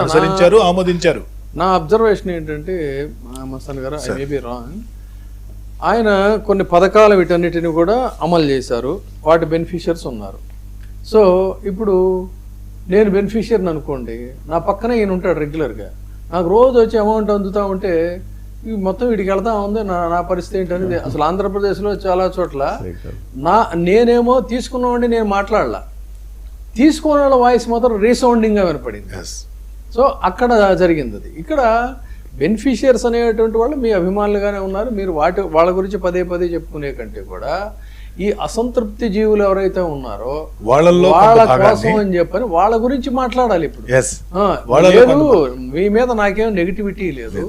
అనుసరించారు, ఆమోదించారు. నా అబ్జర్వేషన్ ఏంటంటే మస్తాన్ గారు, ఐ మే బి రాంగ్, ఆయన కొన్ని పథకాలు వీటన్నిటిని కూడా అమలు చేశారు, వాటి బెనిఫిషియర్స్ ఉన్నారు. సో ఇప్పుడు నేను బెనిఫిషియర్ని అనుకోండి, నా పక్కనే ఈయన ఉంటాడు రెగ్యులర్గా, నాకు రోజు వచ్చి అమౌంట్ అందుతూ ఉంటే మొత్తం వీడికి వెళ్తా ఉంది, నా పరిస్థితి ఏంటనేది. అసలు ఆంధ్రప్రదేశ్లో చాలా చోట్ల నేనేమో తీసుకున్నామండి, నేను మాట్లాడలా, తీసుకున్న వాళ్ళ వాయిస్ మాత్రం రీసౌండింగ్గా వినపడింది. సో అక్కడ జరిగింది అది. ఇక్కడ బెనిఫిషియర్స్ అనేటువంటి వాళ్ళు మీ అభిమానులుగానే ఉన్నారు. మీరు వాళ్ళ గురించి పదే పదే చెప్పుకునే కంటే కూడా ఈ అసంతృప్తి జీవులు ఎవరైతే ఉన్నారో వాళ్ళ కోసం అని చెప్పని వాళ్ళ గురించి మాట్లాడాలి. ఇప్పుడు లేదు, మీ మీద నాకేం నెగిటివిటీ లేదు,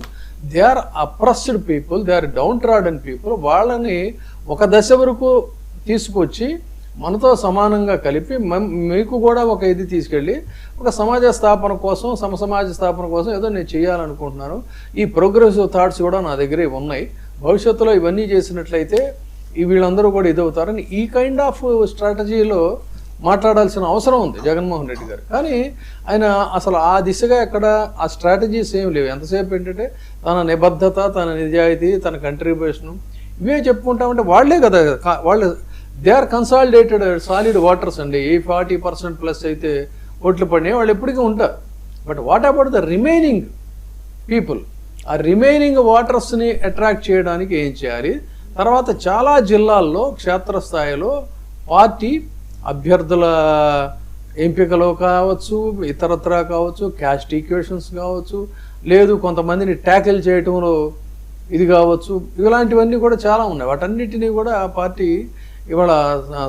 they are oppressed people, they are downtrodden people. వాళ్ళని ఒక దశ వరకు తీసుకొచ్చి మనతో సమానంగా కలిపి మీకు కూడా ఒక ఇది తీసుకెళ్ళి ఒక సమాజ స్థాపన కోసం, సమాజ స్థాపన కోసం ఏదో నేను చేయాలనుకుంటున్నాను. ఈ ప్రోగ్రెసివ్ థాట్స్ కూడా నా దగ్గరే ఉన్నాయి. భవిష్యత్తులో ఇవన్నీ చేసినట్లయితే వీళ్ళందరూ కూడా ఇదవుతారని ఈ కైండ్ ఆఫ్ స్ట్రాటజీలో మాట్లాడాల్సిన అవసరం ఉంది జగన్మోహన్ రెడ్డి గారు. కానీ ఆయన అసలు ఆ దిశగా ఎక్కడ ఆ స్ట్రాటజీస్ ఏం లేవు. ఎంతసేపు ఏంటంటే తన నిబద్ధత, తన నిజాయితీ, తన కంట్రిబ్యూషన్ ఇవే చెప్పుకుంటామంటే వాళ్ళే కదా, వాళ్ళు they are consolidated solid voters అండి. ఈ 40% ప్లస్ అయితే ఓట్లు పడినాయి, వాళ్ళు ఎప్పటికీ ఉంటారు. But what about the remaining people? ఆ రిమైనింగ్ వాటర్స్ని అట్రాక్ట్ చేయడానికి ఏం చేయాలి? తర్వాత చాలా జిల్లాల్లో క్షేత్రస్థాయిలో పార్టీ అభ్యర్థుల ఎంపికలో కావచ్చు, ఇతరత్రా కావచ్చు, క్యాస్ట్ ఈక్వేషన్స్ కావచ్చు, లేదు కొంతమందిని ట్యాకిల్ చేయటంలో ఇది కావచ్చు, ఇలాంటివన్నీ కూడా చాలా ఉన్నాయి. వాటన్నిటినీ కూడా పార్టీ ఇవాళ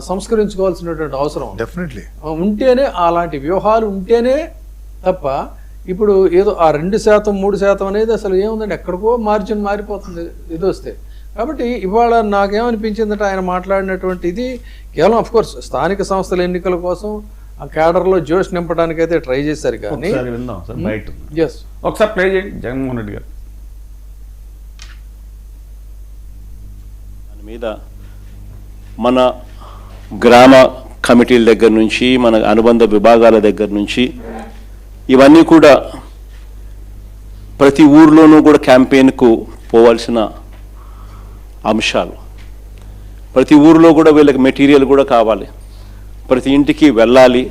సంస్కరించుకోవాల్సినటువంటి అవసరం డెఫినెట్లీ ఉంటేనే, అలాంటి వ్యూహాలు ఉంటేనే తప్ప ఇప్పుడు ఏదో ఆ 2%, 3% అనేది అసలు ఏముందండి, ఎక్కడికో మార్జిన్ మారిపోతుంది ఇది వస్తే. కాబట్టి ఇవాళ నాకేమనిపించిందంటే ఆయన మాట్లాడినటువంటి ఇది కేవలం అఫ్కోర్స్ స్థానిక సంస్థల ఎన్నికల కోసం ఆ క్యాడర్లో జోష్ నింపడానికి అయితే ట్రై చేశారు. కానీ ఒకసారి ప్లే చేయండి జగన్మోహన్ రెడ్డి గారు. దాని మీద మన గ్రామ కమిటీల దగ్గర నుంచి, మన అనుబంధ విభాగాల దగ్గర నుంచి ఇవన్నీ కూడా ప్రతి ఊర్లోనూ కూడా క్యాంపెయిన్కు పోవాల్సిన అంశాలు. ప్రతి ఊరిలో కూడా వీళ్ళకి మెటీరియల్ కూడా కావాలి, ప్రతి ఇంటికి వెళ్ళాలి.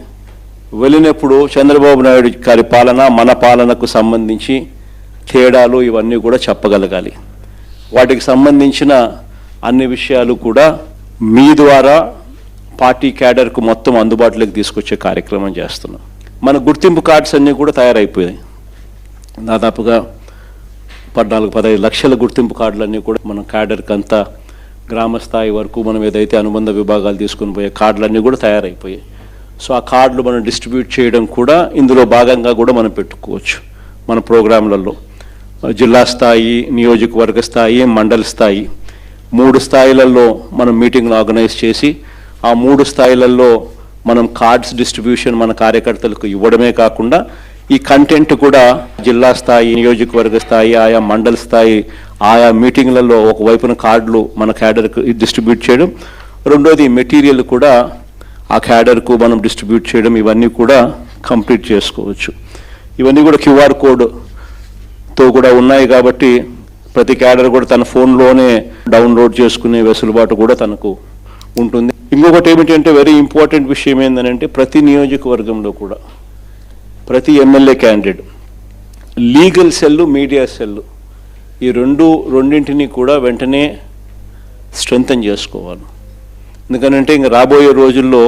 వెళ్ళినప్పుడు చంద్రబాబు నాయుడు గారి పాలన, మన పాలనకు సంబంధించి తేడాలు ఇవన్నీ కూడా చెప్పగలగాలి. వాటికి సంబంధించిన అన్ని విషయాలు కూడా మీ ద్వారా పార్టీ క్యాడర్కు మొత్తం అందుబాటులోకి తీసుకొచ్చే కార్యక్రమం చేస్తున్నాం. మన గుర్తింపు కార్డ్స్ అన్నీ కూడా తయారైపోయాయి. దాదాపుగా 14-15 లక్షల గుర్తింపు కార్డులన్నీ కూడా మన క్యాడర్కి అంతా గ్రామ స్థాయి వరకు మనం ఏదైతే అనుబంధ విభాగాలు తీసుకుని పోయే కార్డులన్నీ కూడా తయారైపోయాయి. సో ఆ కార్డులు మనం డిస్ట్రిబ్యూట్ చేయడం కూడా ఇందులో భాగంగా కూడా మనం పెట్టుకోవచ్చు. మన ప్రోగ్రాంలలో జిల్లా స్థాయి, నియోజకవర్గ స్థాయి, మండల స్థాయి 3 స్థాయిలలో మనం మీటింగ్లు ఆర్గనైజ్ చేసి ఆ 3 స్థాయిలలో మనం కార్డ్స్ డిస్ట్రిబ్యూషన్ మన కార్యకర్తలకు ఇవ్వడమే కాకుండా ఈ కంటెంట్ కూడా జిల్లా స్థాయి, నియోజకవర్గ స్థాయి, ఆయా మండల స్థాయి, ఆయా మీటింగ్లలో ఒకవైపున కార్డులు మన క్యాడర్కు డిస్ట్రిబ్యూట్ చేయడం, రెండోది మెటీరియల్ కూడా ఆ క్యాడర్కు మనం డిస్ట్రిబ్యూట్ చేయడం, ఇవన్నీ కూడా కంప్లీట్ చేసుకోవచ్చు. ఇవన్నీ కూడా QR కోడ్తో కూడా ఉన్నాయి కాబట్టి ప్రతి క్యాడర్ కూడా తన ఫోన్లోనే డౌన్లోడ్ చేసుకునే వెసులుబాటు కూడా తనకు ఉంటుంది. ఇంకొకటి ఏమిటంటే వెరీ ఇంపార్టెంట్ విషయం ఏంటంటే ప్రతి నియోజకవర్గంలో కూడా ప్రతి MLA candidate legal cell, media cell ఈ రెండింటినీ కూడా వెంటనే స్ట్రెంథన్ చేసుకోవాలి. ఎందుకంటే ఇంక రాబోయే రోజుల్లో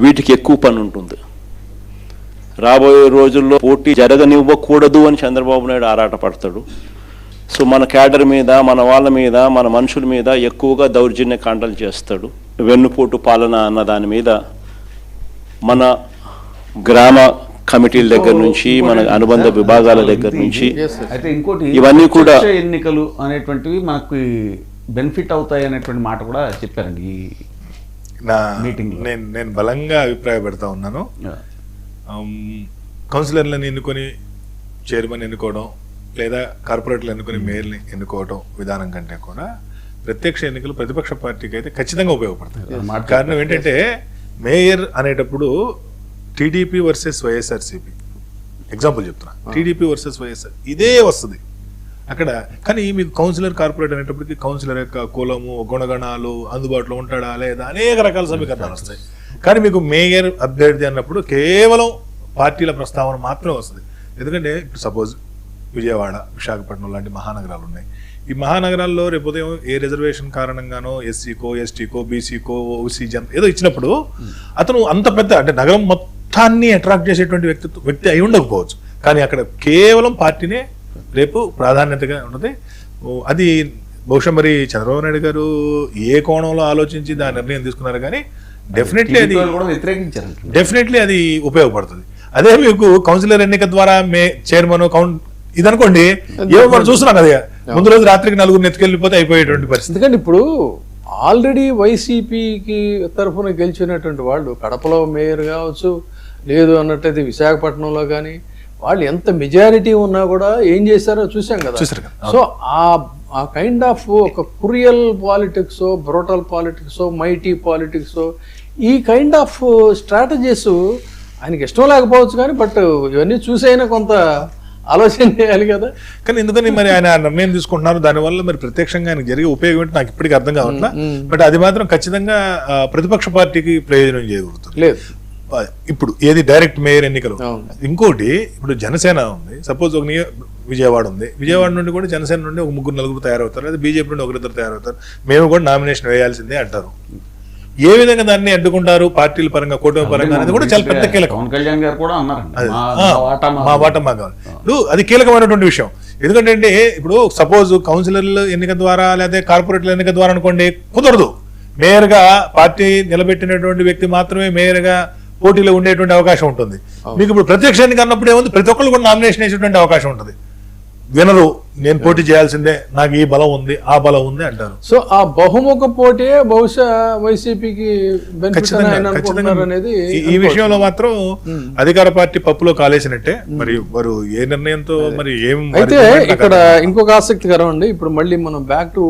వీటికి ఎక్కువ పని ఉంటుంది. రాబోయే రోజుల్లో పోటీ జరగనివ్వకూడదు అని చంద్రబాబు నాయుడు ఆరాటపడతాడు. సో మన క్యాడర్ మీద, మన వాళ్ళ మీద, మన మనుషుల మీద ఎక్కువగా దౌర్జన్య కాండలు చేస్తాడు. వెన్నుపోటు పాలన అన్న దాని మీద మన గ్రామ కమిటీల దగ్గర నుంచి, మన అనుబంధ విభాగాల దగ్గర నుంచి అయితే ఇంకోటి ఇవన్నీ కూడా ఎన్నికలు అనేటువంటివి మనకు బెనిఫిట్ అవుతాయి అనేటువంటి మాట కూడా చెప్పారండి ఈ మీటింగ్. నేను బలంగా అభిప్రాయపడతా ఉన్నాను. కౌన్సిలర్లను ఎన్నుకొని చైర్మన్ ఎన్నుకోవడం, లేదా కార్పొరేటర్లు ఎన్నుకొని మేయర్ని ఎన్నుకోవడం విధానం కంటే కూడా ప్రత్యక్ష ఎన్నికలు ప్రతిపక్ష పార్టీకి అయితే ఖచ్చితంగా ఉపయోగపడతాయి. కారణం ఏంటంటే మేయర్ అనేటప్పుడు టీడీపీ వర్సెస్ వైఎస్ఆర్సీపీ ఎగ్జాంపుల్ చెప్తున్నా, టీడీపీ వర్సెస్ వైఎస్ఆర్ ఇదే వస్తుంది అక్కడ. కానీ మీకు కౌన్సిలర్ కార్పొరేట్ అనేటప్పటికి కౌన్సిలర్ యొక్క కులము గుణగణాలు అందుబాటులో ఉంటాడా లేదా అనేక రకాల సమీకరణాలు వస్తాయి. కానీ మీకు మేయర్ అభ్యర్థి అన్నప్పుడు కేవలం పార్టీల ప్రస్తావన మాత్రమే వస్తుంది. ఎందుకంటే ఇప్పుడు సపోజ్ విజయవాడ, విశాఖపట్నం లాంటి మహానగరాలు ఉన్నాయి. ఈ మహానగరాల్లో రేపు ఉదయం ఏ రిజర్వేషన్ కారణంగానో ఎస్సీకో ఎస్టీకో బీసీకో ఓసీ జన్ ఏదో ఇచ్చినప్పుడు అతను అంత పెద్ద అంటే నగరం మొత్తాన్ని అట్రాక్ట్ చేసేటువంటి వ్యక్తి అయి ఉండకపోవచ్చు. కానీ అక్కడ కేవలం పార్టీనే రేపు ప్రాధాన్యతగా ఉన్నది. అది బహుశా మరి చంద్రబాబు నాయుడు గారు ఏ కోణంలో ఆలోచించి దాని నిర్ణయం తీసుకున్నారు కానీ డెఫినెట్లీ అది ఉపయోగపడుతుంది. అదే మీకు కౌన్సిలర్ ఎన్నిక ద్వారా చైర్మన్ ఇది అనుకోండి, ఏమో మనం చూస్తున్నాం కదా, ముందు రోజు రాత్రికి 4 ఎత్తుకెళ్ళిపోతే అయిపోయేటువంటి పరిస్థితి. ఎందుకంటే ఇప్పుడు ఆల్రెడీ వైసీపీకి తరఫున గెలిచినటువంటి వాళ్ళు కడపలో మేయర్ కావచ్చు, లేదు అన్నట్టయితే విశాఖపట్నంలో కానీ వాళ్ళు ఎంత మెజారిటీ ఉన్నా కూడా ఏం చేశారో చూసాం కదా. సో ఆ కైండ్ ఆఫ్ ఒక cruel politics, brutal politics, mighty politics, ఈ కైండ్ ఆఫ్ స్ట్రాటజీస్ ఆయనకి ఇష్టం లేకపోవచ్చు కానీ బట్ ఇవన్నీ చూసైనా కొంత ఆలోచన చేయాలి కదా. కానీ ఎందుకని మరి ఆయన నిర్ణయం తీసుకుంటున్నారు, దానివల్ల మరి ప్రత్యక్షంగా ఆయనకు జరిగే ఉపయోగం ఏంటి నాకు ఇప్పటికీ అర్థం కావట్లా. బట్ అది మాత్రం ఖచ్చితంగా ప్రతిపక్ష పార్టీకి ప్రయోజనం చేయకూడదు లేదు. ఇప్పుడు ఏది డైరెక్ట్ మేయర్ ఎన్నికలు. ఇంకోటి ఇప్పుడు జనసేన ఉంది, సపోజ్ ఒక విజయవాడ ఉంది, విజయవాడ నుండి కూడా జనసేన నుండి ఒక 3-4 తయారవుతారు, లేదా బీజేపీ నుండి 1-2 తయారవుతారు, మేము కూడా నామినేషన్ వేయాల్సిందే అంటారు. ఏ విధంగా దాన్ని అడ్డుకుంటారు పార్టీల పరంగా, కూటమి పరంగా అనేది కూడా చాలా పెద్ద కీలకం. పవన్ కళ్యాణ్ గారు కూడా అన్నారు మా వాటా మా కావాలి. ఇప్పుడు అది కీలకమైనటువంటి విషయం. ఎందుకంటే ఇప్పుడు సపోజ్ కౌన్సిలర్ల ఎన్నిక ద్వారా లేదా కార్పొరేట్ల ఎన్నిక ద్వారా అనుకోండి, కుదరదు. మేయర్ గా పార్టీ నిలబెట్టినటువంటి వ్యక్తి మాత్రమే మేయర్ గా పోటీలో ఉండేటువంటి అవకాశం ఉంటుంది. మీకు ఇప్పుడు ప్రత్యక్ష ఎన్నిక అన్నప్పుడు ఏముంది, ప్రతి ఒక్కరు కూడా నామినేషన్ వేసేటువంటి అవకాశం ఉంటుంది. వినరు, నేను పోటీ చేయాల్సిందే, నాకు ఈ బలం ఉంది ఆ బలం ఉంది అంటారు. సో ఆ బహుముఖ పోటీ బహుశా వైసీపీకి అనేది ఈ విషయంలో మాత్రం అధికార పార్టీ పప్పులో కాలేసినట్టే. మరి వారు ఏ నిర్ణయంతో మరి ఏం అయితే ఇక్కడ ఇంకొక ఆసక్తికరం అండి. ఇప్పుడు మళ్ళీ మనం బ్యాక్ టు